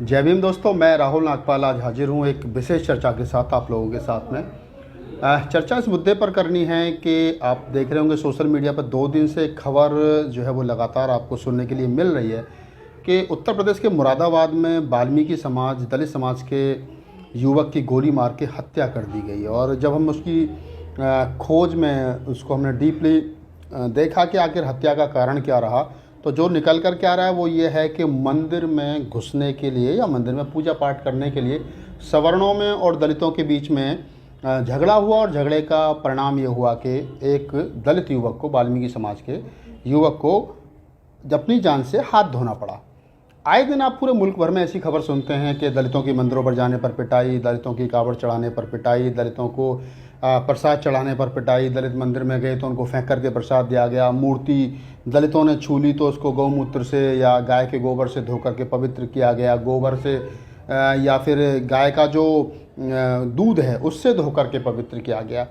जय भीम दोस्तों, मैं राहुल नागपाल आज हाजिर हूँ एक विशेष चर्चा के साथ आप लोगों के साथ में। चर्चा इस मुद्दे पर करनी है कि आप देख रहे होंगे सोशल मीडिया पर 2 दिन से खबर जो है वो लगातार आपको सुनने के लिए मिल रही है कि उत्तर प्रदेश के मुरादाबाद में वाल्मीकि समाज, दलित समाज के युवक की गोली मार के हत्या कर दी गई। और जब हम उसकी खोज में उसको हमने डीपली देखा कि आखिर हत्या का कारण क्या रहा, तो जो निकल कर क्या रहा है वो ये है कि मंदिर में घुसने के लिए या मंदिर में पूजा पाठ करने के लिए सवर्णों में और दलितों के बीच में झगड़ा हुआ। और झगड़े का परिणाम ये हुआ कि एक दलित युवक को, वाल्मीकि समाज के युवक को अपनी जान से हाथ धोना पड़ा। आए दिन आप पूरे मुल्क भर में ऐसी खबर सुनते हैं कि दलितों की मंदिरों पर जाने पर पिटाई, दलितों की कावड़ चढ़ाने पर पिटाई, दलितों को प्रसाद चढ़ाने पर पिटाई, दलित मंदिर में गए तो उनको फेंक करके प्रसाद दिया गया, मूर्ति दलितों ने छू ली तो उसको गौमूत्र से या गाय के गोबर से धो करके पवित्र किया गया, गोबर से या फिर गाय का जो दूध है उससे धो करके पवित्र किया गया।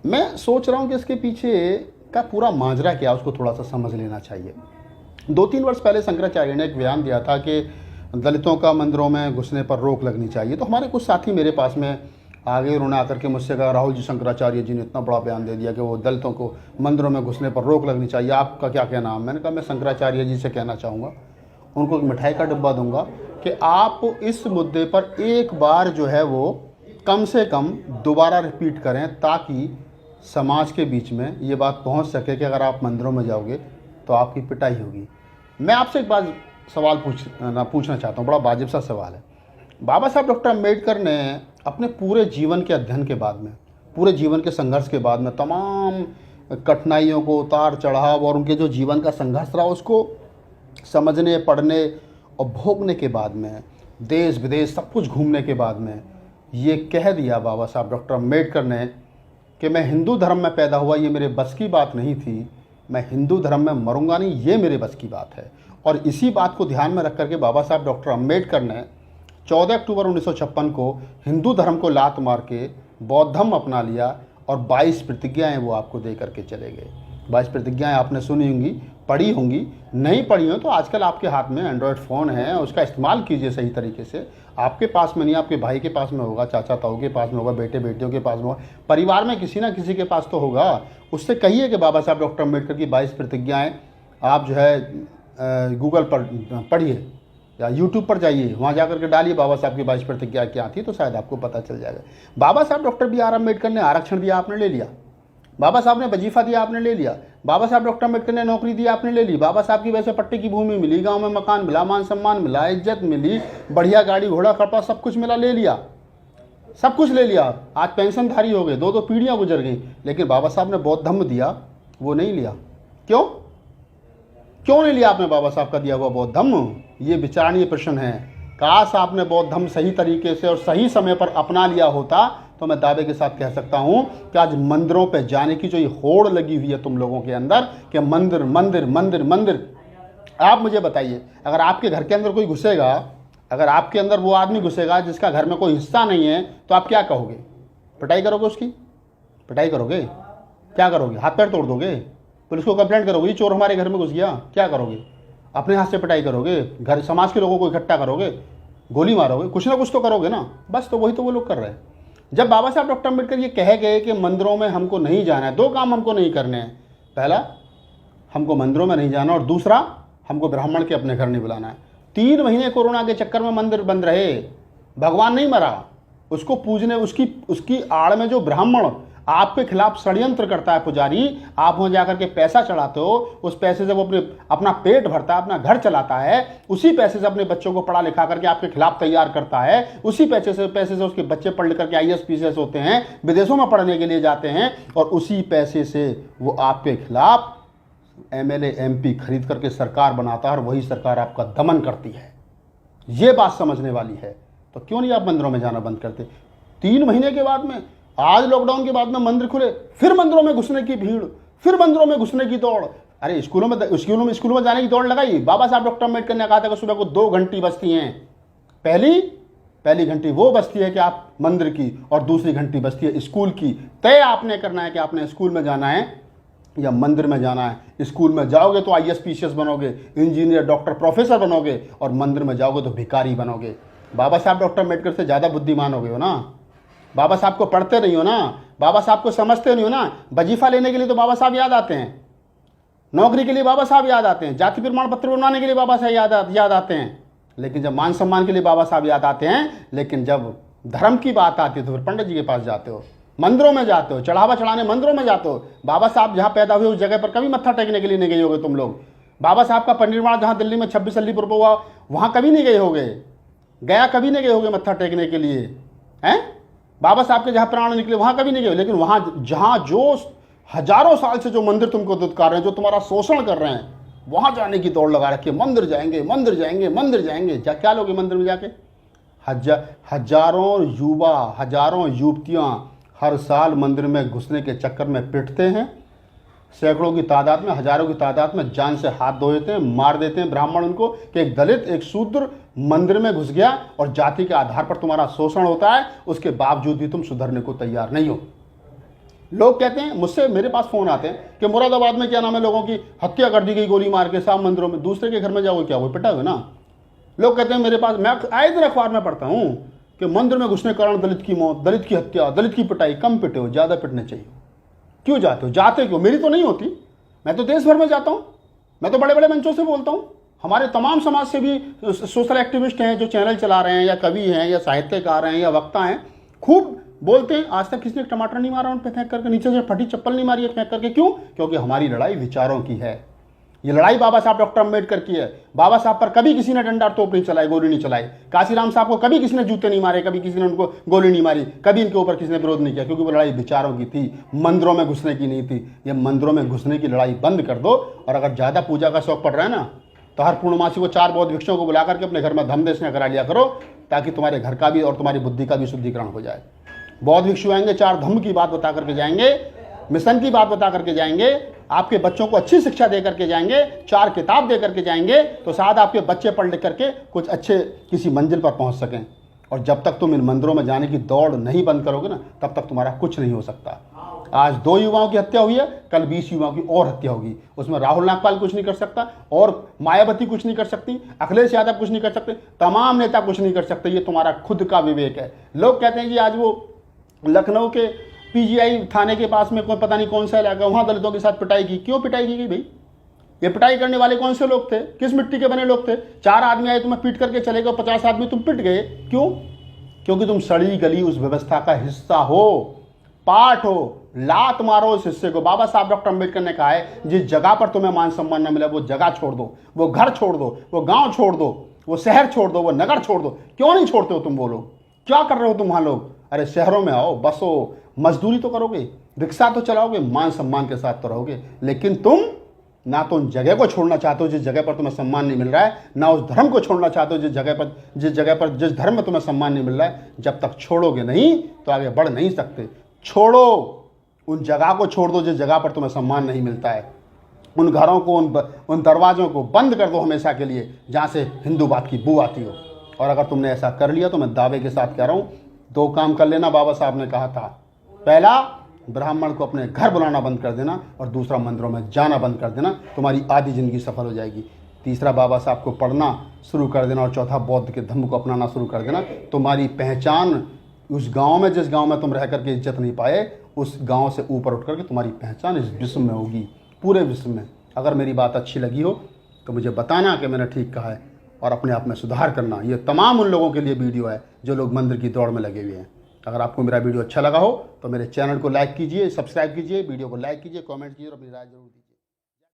मैं सोच रहा हूँ कि इसके पीछे का पूरा माजरा क्या है, उसको थोड़ा सा समझ लेना चाहिए। 2-3 वर्ष पहले शंकराचार्य ने एक बयान दिया था कि दलितों का मंदिरों में घुसने पर रोक लगनी चाहिए। तो हमारे कुछ साथी मेरे पास में आगे, उन्होंने आकर के मुझसे कहा, राहुल जी, शंकराचार्य जी ने इतना बड़ा बयान दे दिया कि वो दलितों को मंदिरों में घुसने पर रोक लगनी चाहिए, आपका क्या कहना है? मैंने कहा मैं शंकराचार्य जी से कहना चाहूँगा, उनको एक मिठाई का डिब्बा दूंगा कि आप इस मुद्दे पर एक बार जो है वो कम से कम दोबारा रिपीट करें, ताकि समाज के बीच में ये बात पहुँच सके कि अगर आप मंदिरों में जाओगे तो आपकी पिटाई होगी। मैं आपसे एक बात सवाल पूछना चाहता हूँ, बड़ा वाजिब सा सवाल है। बाबा साहब डॉक्टर अम्बेडकर ने अपने पूरे जीवन के अध्ययन के बाद में, पूरे जीवन के संघर्ष के बाद में, तमाम कठिनाइयों को, उतार चढ़ाव और उनके जो जीवन का संघर्ष रहा उसको समझने, पढ़ने और भोगने के बाद में, देश विदेश सब कुछ घूमने के बाद में ये कह दिया बाबा साहब डॉक्टर अम्बेडकर ने कि मैं हिंदू धर्म में पैदा हुआ, ये मेरे बस की बात नहीं थी, मैं हिंदू धर्म में मरूंगा नहीं, ये मेरे बस की बात है। और इसी बात को ध्यान में रख करके बाबा साहब डॉक्टर अम्बेडकर ने 14 अक्टूबर 1956 को हिंदू धर्म को लात मार के बौद्ध धर्म अपना लिया और 22 प्रतिज्ञाएं वो आपको दे करके चले गए। 22 प्रतिज्ञाएं आपने सुनी होंगी, पढ़ी होंगी, नहीं पढ़ी हो तो आजकल आपके हाथ में एंड्रॉयड फ़ोन है, उसका इस्तेमाल कीजिए सही तरीके से। आपके पास में नहीं, आपके भाई के पास में होगा, चाचा ताऊ के पास में होगा, बेटे बेटियों के पास में होगा, परिवार में किसी ना किसी के पास तो होगा। उससे कहिए कि बाबा साहब डॉक्टर अम्बेडकर की 22 प्रतिज्ञाएँ आप जो है गूगल पर पढ़िए या यूट्यूब पर जाइए, वहाँ जाकर के डालिए बाबा साहब की 22 प्रतिज्ञा क्या थी, तो शायद आपको पता चल जाएगा। बाबा साहब डॉक्टर बी आर अम्बेडकर ने आरक्षण दिया, आपने ले लिया। बाबा साहब ने वजीफा दिया, आपने ले लिया। बाबा साहब डॉक्टर अम्बेडकर ने नौकरी दी, आपने ले ली। बाबा साहब की वजह से पट्टे की भूमि मिली, गांव में मकान मिला, मान सम्मान मिला, इज्जत मिली, बढ़िया गाड़ी घोड़ा कपड़ा सब कुछ मिला, ले लिया, सब कुछ ले लिया। आज पेंशनधारी हो गए, 2-2 पीढ़ियाँ गुजर गई, लेकिन बाबा साहब ने बौद्ध धम्म दिया, वो नहीं लिया। क्यों नहीं लिया आपने बाबा साहब का दिया हुआ बौद्ध धम्म? ये विचारणीय प्रश्न है। काश आपने बौद्ध धम्म सही तरीके से और सही समय पर अपना लिया होता तो मैं दावे के साथ कह सकता हूं कि आज मंदिरों पे जाने की जो ये होड़ लगी हुई है तुम लोगों के अंदर कि मंदिर मंदिर मंदिर मंदिर, आप मुझे बताइए, अगर आपके घर के अंदर कोई घुसेगा, अगर आपके अंदर वो आदमी घुसेगा जिसका घर में कोई हिस्सा नहीं है, तो आप क्या कहोगे? पिटाई करोगे उसकी? पिटाई करोगे? क्या करोगे? हाथ पैर तोड़ दोगे? पुलिस को कंप्लेंट करोगे, चोर हमारे घर में घुस गया? क्या करोगे? अपने हाथ से पिटाई करोगे? घर समाज के लोगों को इकट्ठा करोगे? गोली मारोगे? कुछ ना कुछ तो करोगे ना। बस तो वही तो वो लोग कर रहे हैं। जब बाबा साहब डॉक्टर अम्बेडकर ये कह गए कि मंदिरों में हमको नहीं जाना है, 2 काम हमको नहीं करने हैं। पहला, हमको मंदिरों में नहीं जाना, और दूसरा, हमको ब्राह्मण के अपने घर नहीं बुलाना है। 3 महीने कोरोना के चक्कर में मंदिर बंद रहे, भगवान नहीं मरा, उसको पूजने, उसकी आड़ में जो ब्राह्मण आपके खिलाफ षड्यंत्र करता है, पुजारी, आप वहाँ जाकर के पैसा चढ़ाते हो, उस पैसे से वो अपना पेट भरता है, अपना घर चलाता है, उसी पैसे से अपने बच्चों को पढ़ा लिखा करके आपके खिलाफ तैयार करता है, उसी पैसे से उसके बच्चे पढ़ लिख करके IAS PCS होते हैं, विदेशों में पढ़ने के लिए जाते हैं, और उसी पैसे से वो आपके खिलाफ MLA MP खरीद करके सरकार बनाता है, और वही सरकार आपका दमन करती है। ये बात समझने वाली है। तो क्यों नहीं आप मंदिरों में जाना बंद करते? 3 महीने के बाद में, आज लॉकडाउन के बाद में मंदिर खुले, फिर मंदिरों में घुसने की भीड़, फिर मंदिरों में घुसने की दौड़। अरे स्कूलों में जाने की दौड़ लगाई। बाबा साहब डॉक्टर अम्बेडकर ने कहा था कि सुबह को 2 घंटी बजती हैं। पहली घंटी वो बजती है कि आप मंदिर की, और दूसरी घंटी बजती है स्कूल की। तय आपने करना है कि आपने स्कूल में जाना है या मंदिर में जाना है। स्कूल में जाओगे तो IAS PCS बनोगे, इंजीनियर डॉक्टर प्रोफेसर बनोगे, और मंदिर में जाओगे तो भिखारी बनोगे। बाबा साहब डॉक्टर अम्बेडकर से ज़्यादा बुद्धिमान हो गए हो ना। बाबा साहब को पढ़ते नहीं हो ना, बाबा साहब को समझते नहीं हो ना। वजीफा लेने के लिए तो बाबा साहब याद आते हैं, नौकरी के लिए बाबा साहब याद आते हैं, जाति प्रमाण पत्र बनवाने के लिए बाबा साहब याद आते हैं, लेकिन जब मान सम्मान के लिए बाबा साहब याद आते हैं। लेकिन जब धर्म की बात आती है तो फिर पंडित जी के पास जाते हो, मंदिरों में जाते हो, चढ़ावा चढ़ाने मंदिरों में जाते हो। बाबा साहब जहाँ पैदा हुए उस जगह पर कभी मत्था टेकने के लिए नहीं गए होगे तुम लोग। बाबा साहब का परिनिर्वाण जहाँ दिल्ली में 26 अलीपुर पर हुआ वहाँ कभी नहीं गए होगे, गया कभी नहीं गए होगे मत्था टेकने के लिए हैं। बाबा साहब के जहाँ प्राण निकले वहाँ कभी नहीं गए। लेकिन वहाँ जहाँ जो हजारों साल से जो मंदिर तुमको दुत्कार रहे हैं, जो तुम्हारा शोषण कर रहे हैं, वहाँ जाने की दौड़ लगा रखी है। मंदिर जाएंगे, मंदिर जाएंगे, मंदिर जाएंगे। क्या लोगे मंदिर में जाके? हजारों युवा, हजारों युवतियाँ हर साल मंदिर में घुसने के चक्कर में पिटते हैं। सैकड़ों की तादाद में, हजारों की तादाद में जान से हाथ धो देते हैं, मार देते हैं ब्राह्मण उनको कि एक दलित, एक शूद्र मंदिर में घुस गया और जाति के आधार पर तुम्हारा शोषण होता है। उसके बावजूद भी तुम सुधरने को तैयार नहीं हो। लोग कहते हैं, मुझसे मेरे पास फ़ोन आते हैं कि मुरादाबाद में क्या नाम है, लोगों की हत्या कर दी गई गोली मार के, सब मंदिरों में। दूसरे के घर में जाओगे क्या, वो पिटा हुआ ना। लोग कहते हैं मेरे पास, मैं आए दिन अखबार में पढ़ता हूँ कि मंदिर में घुसने के कारण दलित की मौत, दलित की हत्या, दलित की पिटाई। कम पिटे हो, ज़्यादा पिटने चाहिए। क्यों जाते हो? जाते क्यों? मेरी तो नहीं होती, मैं तो देश भर में जाता हूँ, मैं तो बड़े बड़े मंचों से बोलता हूँ। हमारे तमाम समाज से भी सोशल एक्टिविस्ट हैं जो चैनल चला रहे हैं, या कवि हैं, या साहित्यकार हैं, या वक्ता हैं, खूब बोलते हैं। आज तक किसी ने टमाटर नहीं मारा उन पर फेंक करके, नीचे से फटी चप्पल नहीं मारी है फेंक करके। क्यों? क्योंकि हमारी लड़ाई विचारों की है। ये लड़ाई बाबा साहब डॉक्टर अम्बेडकर की है। बाबा साहब पर कभी किसी ने डंडा तोप नहीं चलाई, गोली नहीं चलाई। काशीराम साहब को कभी किसी ने जूते नहीं मारे, कभी किसी ने उनको गोली नहीं मारी, कभी इनके ऊपर किसी ने विरोध नहीं किया, क्योंकि वो लड़ाई विचारों की थी, मंदिरों में घुसने की नहीं थी। ये मंदिरों में घुसने की लड़ाई बंद कर दो। और अगर ज़्यादा पूजा का शौक पड़ रहा है ना, तो हर पूर्णमासी को 4 बौद्ध भिक्षुओं को बुला करके अपने घर में धम देशना करा लिया करो, ताकि तुम्हारे घर का भी और तुम्हारी बुद्धि का भी शुद्धिकरण हो जाए। बौद्ध भिक्षु आएंगे, 4 धम्म की बात बता करके जाएंगे, मिशन की बात बता करके जाएंगे, आपके बच्चों को अच्छी शिक्षा दे करके जाएंगे, 4 किताब दे करके जाएंगे, तो शायद आपके बच्चे पढ़ लिख करके कुछ अच्छे किसी मंजिल पर पहुंच सकें। और जब तक तुम इन मंदिरों में जाने की दौड़ नहीं बंद करोगे ना, तब तक तुम्हारा कुछ नहीं हो सकता। आज 2 युवाओं की हत्या हुई है, कल 20 युवाओं की और हत्या होगी। उसमें राहुल नागपाल कुछ नहीं कर सकता, और मायावती कुछ नहीं कर सकती, अखिलेश यादव कुछ नहीं कर सकते, तमाम नेता कुछ नहीं कर सकते। ये तुम्हारा खुद का विवेक है। लोग कहते हैं जी आज वो लखनऊ के पीजीआई थाने के पास में कोई पता नहीं कौन सा इलाका, वहाँ दलितों के साथ पिटाई की। क्यों पिटाई की गई भाई? ये पिटाई करने वाले कौन से लोग थे? किस मिट्टी के बने लोग थे? 4 आदमी आए तुम्हें पीट करके चले गए, 50 आदमी तुम पिट गए। क्यों? क्योंकि तुम सड़ी गली उस व्यवस्था का हिस्सा हो, पार्ट हो। लात मारो उस हिस्से को। बाबा साहब डॉक्टर अम्बेडकर ने कहा है, जिस जगह पर तुम्हें मान सम्मान न मिले वो जगह छोड़ दो, वो घर छोड़ दो, वो गाँव छोड़ दो, वो शहर छोड़ दो, वो नगर छोड़ दो। क्यों नहीं छोड़ते हो तुम? वो लोग क्या कर रहे हो तुम वहाँ लोग? अरे शहरों में आओ, बसो, मजदूरी तो करोगे, रिक्शा तो चलाओगे, मान सम्मान के साथ तो रहोगे। लेकिन तुम ना तो उन जगह को छोड़ना चाहते हो जिस जगह पर तुम्हें सम्मान नहीं मिल रहा है, ना उस धर्म को छोड़ना चाहते हो जिस जिस धर्म में तुम्हें सम्मान नहीं मिल रहा है। जब तक छोड़ोगे नहीं तो आगे बढ़ नहीं सकते। छोड़ो, उन जगह को छोड़ दो जिस जगह पर तुम्हें सम्मान नहीं मिलता है। उन घरों को, उन दरवाजों को बंद कर दो हमेशा के लिए, जहाँ से हिंदूवाद की बू आती हो। और अगर तुमने ऐसा कर लिया तो मैं दावे के साथ कह रहा हूँ, 2 काम कर लेना बाबा साहब ने कहा था। पहला, ब्राह्मण को अपने घर बुलाना बंद कर देना, और दूसरा, मंदिरों में जाना बंद कर देना। तुम्हारी आधी जिंदगी सफल हो जाएगी। तीसरा, बाबा साहब को पढ़ना शुरू कर देना, और चौथा, बौद्ध के धम्म को अपनाना शुरू कर देना। तुम्हारी पहचान उस गांव में, जिस गांव में तुम रह करके इज्जत नहीं पाए, उस गांव से ऊपर उठ करके तुम्हारी पहचान इस विश्व में होगी, पूरे विश्व में। अगर मेरी बात अच्छी लगी हो तो मुझे बताना कि मैंने ठीक कहा है, और अपने आप में सुधार करना। ये तमाम उन लोगों के लिए वीडियो है जो लोग मंदिर की दौड़ में लगे हुए हैं। अगर आपको मेरा वीडियो अच्छा लगा हो तो मेरे चैनल को लाइक कीजिए, सब्सक्राइब कीजिए, वीडियो को लाइक कीजिए, कमेंट कीजिए और अपनी राय जरूर दीजिए।